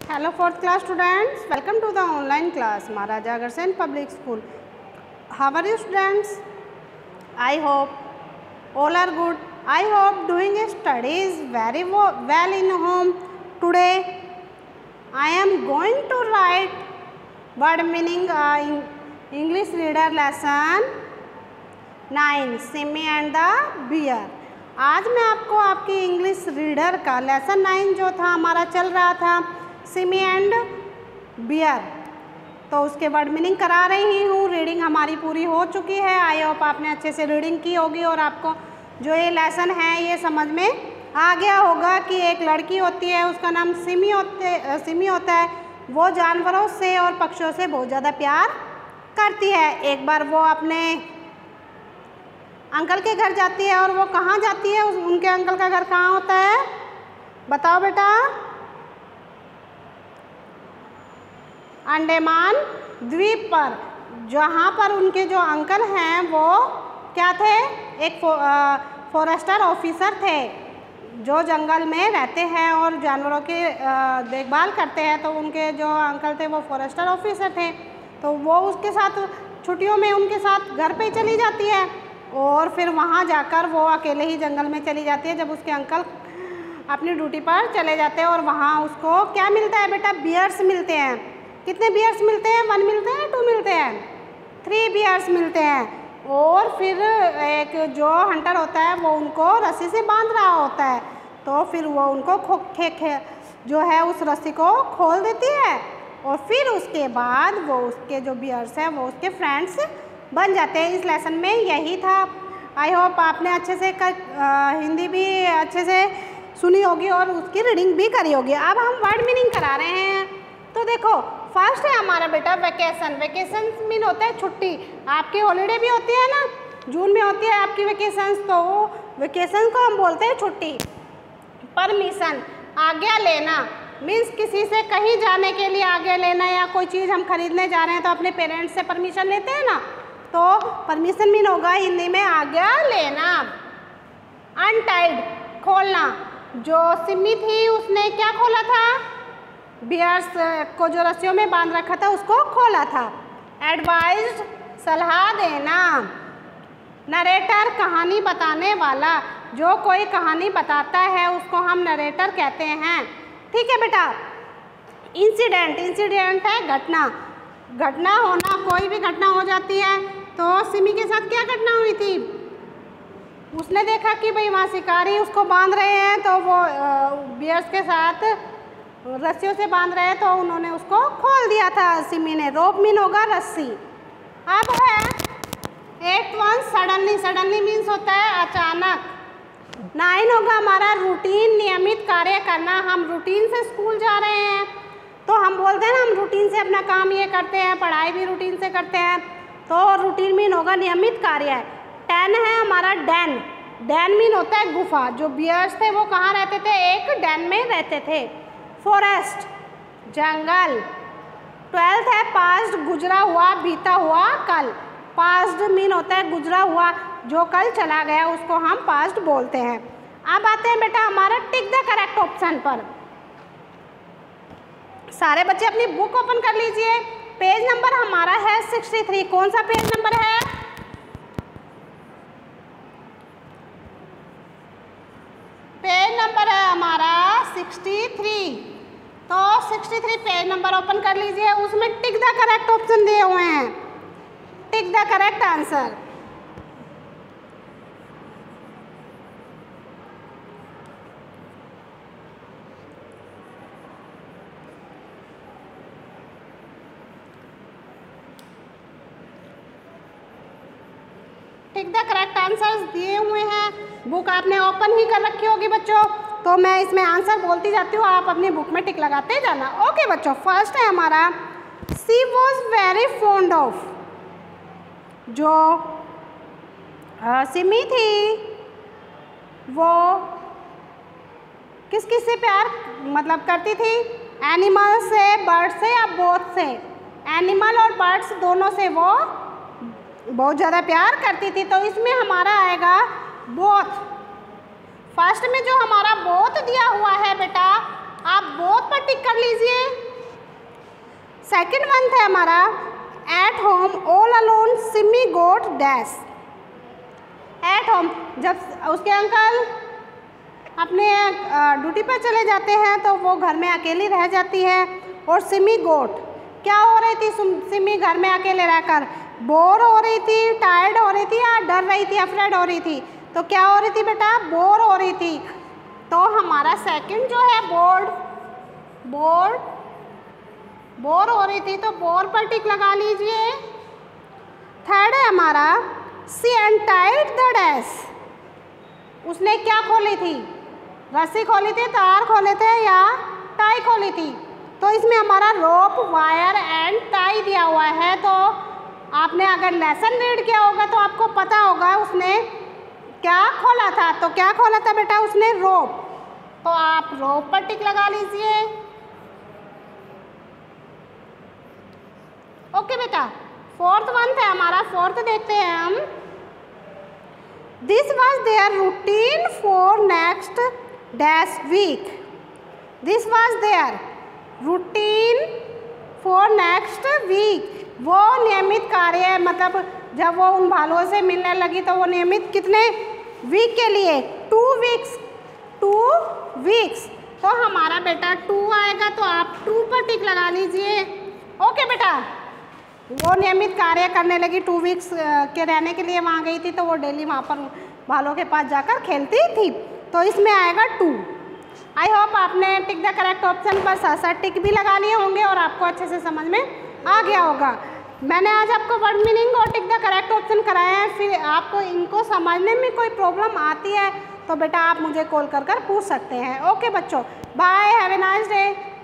Hello 4th class students, welcome to the online class Maharaja Agharsen Public School. How are you students? I hope all are good. I hope doing studies very well in home. Today I am going to write word meaning in English reader lesson 9 Simi and the Bear. आज मैं आपको आपकी English reader का lesson 9 जो था हमारा चल रहा था सिमी एंड बियर, तो उसके वर्ड मीनिंग करा रही हूँ। रीडिंग हमारी पूरी हो चुकी है। आई होप आपने अच्छे से रीडिंग की होगी और आपको जो ये लेसन है ये समझ में आ गया होगा कि एक लड़की होती है, उसका नाम सिमी होता है। वो जानवरों से और पक्षियों से बहुत ज़्यादा प्यार करती है। एक बार वो अपने अंकल के घर जाती है और वो कहाँ जाती है? उनके अंकल का घर कहाँ होता है? बताओ बेटा। अंडमान द्वीप पर, जहाँ पर उनके जो अंकल हैं वो क्या थे? एक फॉरेस्टर ऑफिसर थे जो जंगल में रहते हैं और जानवरों की देखभाल करते हैं। तो उनके जो अंकल थे वो फॉरेस्टर ऑफिसर थे, तो वो उसके साथ छुट्टियों में उनके साथ घर पे चली जाती है और फिर वहाँ जाकर वो अकेले ही जंगल में चली जाती है जब उसके अंकल अपनी ड्यूटी पर चले जाते हैं। और वहाँ उसको क्या मिलता है बेटा? बियर्स मिलते हैं। कितने बियर्स मिलते हैं? 1 मिलते हैं, 2 मिलते हैं, 3 बियर्स मिलते हैं। और फिर एक जो हंटर होता है वो उनको रस्सी से बांध रहा होता है, तो फिर वो उनको जो है उस रस्सी को खोल देती है और फिर उसके बाद वो उसके जो बियर्स हैं वो उसके फ्रेंड्स बन जाते हैं। इस लेसन में यही था। आई होप आपने अच्छे से हिंदी भी अच्छे से सुनी होगी और उसकी रीडिंग भी करी होगी। अब हम वर्ड मीनिंग करा रहे हैं। तो देखो, फर्स्ट है हमारा बेटा वेकेशन। वेकेशन मीन होता है छुट्टी। आपकी हॉलीडे भी होती है ना, जून में होती है आपकी वेकेशंस, तो वेकेशन को हम बोलते हैं छुट्टी। परमिशन, आज्ञा लेना, मीन्स किसी से कहीं जाने के लिए आज्ञा लेना, या कोई चीज़ हम खरीदने जा रहे हैं तो अपने पेरेंट्स से परमिशन लेते हैं ना, तो परमिशन मीन होगा हिंदी में आज्ञा लेना। अनटाइड, खोलना। जो सिमी थी उसने क्या खोला था? बियर्स को जो रस्सियों में बांध रखा था उसको खोला था। एडवाइज्ड, सलाह देना। नरेटर, कहानी बताने वाला। जो कोई कहानी बताता है उसको हम नरेटर कहते हैं। ठीक है बेटा। इंसिडेंट, इंसिडेंट है घटना। घटना होना, कोई भी घटना हो जाती है। तो सिमी के साथ क्या घटना हुई थी? उसने देखा कि भाई वहाँ शिकारी उसको बांध रहे हैं, तो वो बियर्स के साथ रस्सियों से बांध रहे हैं, तो उन्होंने उसको खोल दिया था सिमी ने। रोप मीन होगा रस्सी। अब है 8th सडनली। सडनली मीन्स होता है अचानक। 9 होगा हमारा रूटीन, नियमित कार्य करना। हम रूटीन से स्कूल जा रहे हैं तो हम बोलते हैं ना, हम रूटीन से अपना काम ये करते हैं, पढ़ाई भी रूटीन से करते हैं, तो रूटीन मीन होगा नियमित कार्य। 10 है हमारा डैन। डैन मीन होता है गुफा। जो बियर्स थे वो कहाँ रहते थे? एक डैन में रहते थे। फॉरेस्ट, जंगल। 12th है पास्ट, गुजरा हुआ, बीता हुआ कल। पास्ट मीन होता है गुजरा हुआ, जो कल चला गया उसको हम पास्ट बोलते हैं। अब आते हैं बेटा हमारा टिक द करेक्ट ऑप्शन पर। सारे बच्चे अपनी बुक ओपन कर लीजिए। पेज नंबर हमारा है 63। कौन सा पेज नंबर है? पेज नंबर है हमारा 63। तो 63 पेज नंबर ओपन कर लीजिए। उसमें टिक द करेक्ट ऑप्शन दिए हुए हैं। Tick the correct answer. Tick the correct answers दिए हुए हैं। बुक आपने ओपन ही कर रखी होगी बच्चों, तो मैं इसमें आंसर बोलती जाती हूँ, आप अपनी बुक में टिक लगाते जाना। ओके बच्चों। फर्स्ट है हमारा सी वॉज वेरी फॉन्ड ऑफ। जो सिमी थी वो किस किस से प्यार करती थी? एनिमल से, बर्ड से, या बोथ से? एनिमल और बर्ड्स दोनों से वो बहुत ज़्यादा प्यार करती थी, तो इसमें हमारा आएगा बोथ। फर्स्ट में जो हमारा बोथ दिया हुआ है बेटा, आप बोथ पर टिक कर लीजिए। सेकंड वन है हमारा at home all alone Simi got dash. At home, जब उसके अंकल अपने ड्यूटी पर चले जाते हैं तो वो घर में अकेली रह जाती है। और सिमी गोट क्या हो रही थी? सिमी घर में अकेले रहकर बोर हो रही थी, टायर्ड हो रही थी या डर रही थी, अफ्रेड हो रही थी? तो क्या हो रही थी बेटा? बोर हो रही थी। तो हमारा सेकंड जो है बोर हो रही थी, तो बोर पर टिक लगा लीजिए। थर्ड है हमारा सी अनटाइड द डैश। उसने क्या खोली थी? रस्सी खोली थी, तार खोले थे या टाई खोली थी? तो इसमें हमारा रोप, वायर एंड टाई दिया हुआ है। तो आपने अगर लेसन रीड किया होगा तो आपको पता होगा उसने क्या खोला था। तो क्या खोला था बेटा? उसने रोप। तो आप रोप पर टिक लगा लीजिए। ओके बेटा, फोर्थ वन है हमारा। फोर्थ देखते हैं हम। This was their routine for next dash week. This was their routine for next week. वो नियमित कार्य, मतलब जब वो उन भालुओं से मिलने लगी तो वो नियमित कितने वीक के लिए? 2 वीक्स। 2 वीक्स। तो हमारा बेटा 2 आएगा, तो आप 2 पर टिक लगा लीजिए। ओके बेटा, वो नियमित कार्य करने लगी, 2 वीक्स के रहने के लिए वहाँ गई थी, तो वो डेली वहाँ पर भालुओं के पास जाकर खेलती थी। तो इसमें आएगा 2। आई होप आपने टिक द करेक्ट ऑप्शन पर साथ साथ टिक भी लगा लिए होंगे और आपको अच्छे से समझ में आ गया होगा। मैंने आज आपको वर्ड मीनिंग और टिक द करेक्ट ऑप्शन कराए हैं। फिर आपको इनको समझने में कोई प्रॉब्लम आती है तो बेटा आप मुझे कॉल कर पूछ सकते हैं। ओके बच्चों, bye, have a nice day.